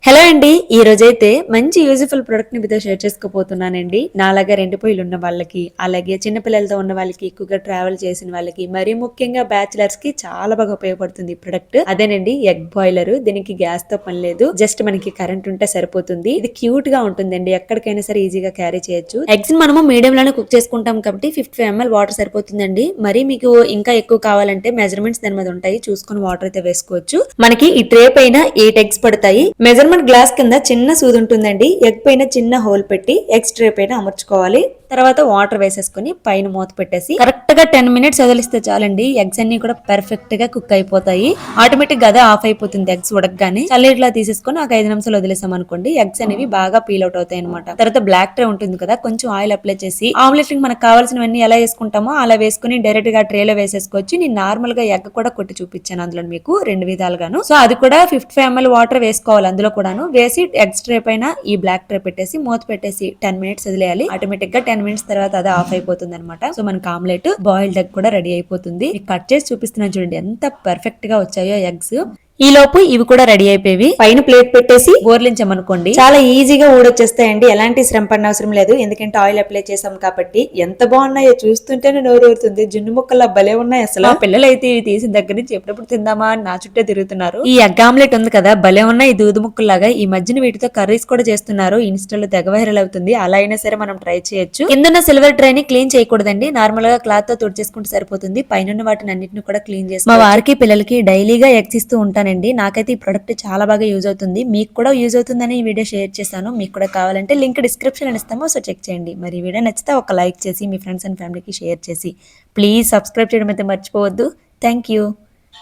Hello అండి, ఈ రోజైతే మంచి యూజ్ఫుల్ ప్రొడక్ట్ ని మీతో షేర్ చేసుకోబోతున్నానండి. నాలాగా 2 పొయ్యిలు ఉన్న వాళ్ళకి, అలాగే చిన్నపిల్లలతో ఉన్న వాళ్ళకి, ఎక్కువగా ట్రావెల్ చేసిన వాళ్ళకి, మరీ ముఖ్యంగా బ్యాచిలర్స్ కి చాలా బాగా ఉపయోగపడుతుంది ఈ ప్రొడక్ట్. అదేనండి ఎగ్ బాయిలర్. దీనికి గ్యాస్ తో పని లేదు, జస్ట్ మనకి కరెంట్ ఉంటే సరిపోతుంది. ఇది క్యూట్ గా ఉంటుందండి, ఎక్కడికైనా సరే ఈజీగా క్యారీ చేయొచ్చు. ఎగ్స్ మనము మీడియం లోనే కుక్ చేసుకుంటాం కాబట్టి 50 ml వాటర్ సరిపోతుందండి. మరి మీకు ఇంకా ఎక్కువ కావాలంటే మెజర్మెంట్స్ దాని మీద ఉంటాయి, చూసుకొని వాటర్ అయితే వేసుకోవచ్చు. మనకి ఈ ట్రే పైన 8 ఎగ్స్ పడతాయి. మెజర్మెంట్ గ్లాస్ కింద చిన్న సూది ఉంటుందండి. ఎగ్ పైన చిన్న హోల్ పెట్టి ఎగ్స్ ట్రే పైన అమర్చుకోవాలి. తర్వాత వాటర్ వేసేసుకుని పైన మూత పెట్టేసి కరెక్ట్ గా 10 minutes వదిలిస్తే చాలండి. ఎగ్స్ అన్ని కూడా పర్ఫెక్ట్ గా కుక్ అయిపోతాయి. ఆటోమేటిక్ గా అదే ఆఫ్ అయిపోతుంది ఎగ్స్ ఉడకగానే. చల్లీట్లా తీసేసుకుని ఒక 5 నిమిషాలు వదిలేసాం అనుకోండి, ఎగ్స్ అనేవి బాగా పీల్ అవుట్ అవుతాయి అనమాట. తర్వాత బ్లాక్ ట్రే ఉంటుంది కదా, కొంచెం ఆయిల్ అప్లై చేసి ఆమ్లెట్ మనకు కావాల్సినవన్నీ ఎలా వేసుకుంటామో అలా వేసుకుని డైరెక్ట్ గా ట్రేలో వేసేసుకోవచ్చు. నేను నార్మల్ గా ఎగ్ కూడా కొట్టి చూపించాను అందులో మీకు 2 విధాలుగాను. సో అది కూడా 50 ml వాటర్ వేసుకోవాలి అందులో కూడాను. వేసి ఎగ్స్ ట్రే పైన ఈ బ్లాక్ ట్రే పెట్టేసి మూత పెట్టేసి 10 minutes వదిలేయాలి. ఆటోమేటిక్ గా 10 minutes తర్వాత అది ఆఫ్ అయిపోతుంది అనమాట. సో మనకి ఆమ్లెట్ బాయిల్డ్ ఎగ్ కూడా రెడీ అయిపోతుంది. కట్ చేసి చూపిస్తున్నాను చూడండి ఎంత పర్ఫెక్ట్ గా వచ్చాయో ఎగ్స్. ఈ లోపు ఇవి కూడా రెడీ అయిపోయి పైన ప్లేట్ పెట్టేసి బోర్లించామనుకోండి, చాలా ఈజీగా ఊడొచ్చేస్తాయండి. ఎలాంటి శ్రమ పడిన అవసరం లేదు, ఎందుకంటే ఆయిల్ అప్లై చేసాం కాబట్టి. ఎంత బాగున్నాయో చూస్తుంటేనే నోరు ఊరుతుంది. జున్ను ముక్కల్లా భలే ఉన్నాయి అసలు. ఆ పిల్లలు అయితే ఇవి తీసిన దగ్గర నుంచి ఎప్పుడప్పుడు తిందామా అని నా చుట్టే తిరుగుతున్నారు. ఈ ఎగ్ ఆమ్లెట్ ఉంది కదా, భలే ఉన్నాయి దూదు ముక్కల్లాగా. ఈ మధ్యన వీటితో కర్రీస్ కూడా చేస్తున్నారు, ఇన్స్టాలో తెగ వైరల్ అవుతుంది. అలా అయినా సరే మనం ట్రై చేయొచ్చు. కిందన్న సిల్వర్ ట్రై ని క్లీన్ చేయకూడదండి, నార్మల్ గా క్లాత్ తో తుడిచేసుకుంటే సరిపోతుంది. పైన వాటిని అన్నింటిని కూడా క్లీన్ చేసి మా వారికి పిల్లలకి డైలీగా ఎగ్స్ ఇస్తూ ఉంటాను. నాకైతే ఈ ప్రొడక్ట్ చాలా బాగా యూజ్ అవుతుంది. మీకు కూడా యూజ్ అవుతుందని ఈ వీడియో షేర్ చేశాను. మీకు కూడా కావాలంటే లింక్ డిస్క్రిప్షన్ ఇస్తాము, సో చెక్ చేయండి. మరి ఈ వీడియో నచ్చితే ఒక లైక్ చేసి మీ ఫ్రెండ్స్ అండ్ ఫ్యామిలీకి షేర్ చేసి ప్లీజ్ సబ్స్క్రైబ్ చేయడం అయితే మర్చిపోవద్దు. Thank you.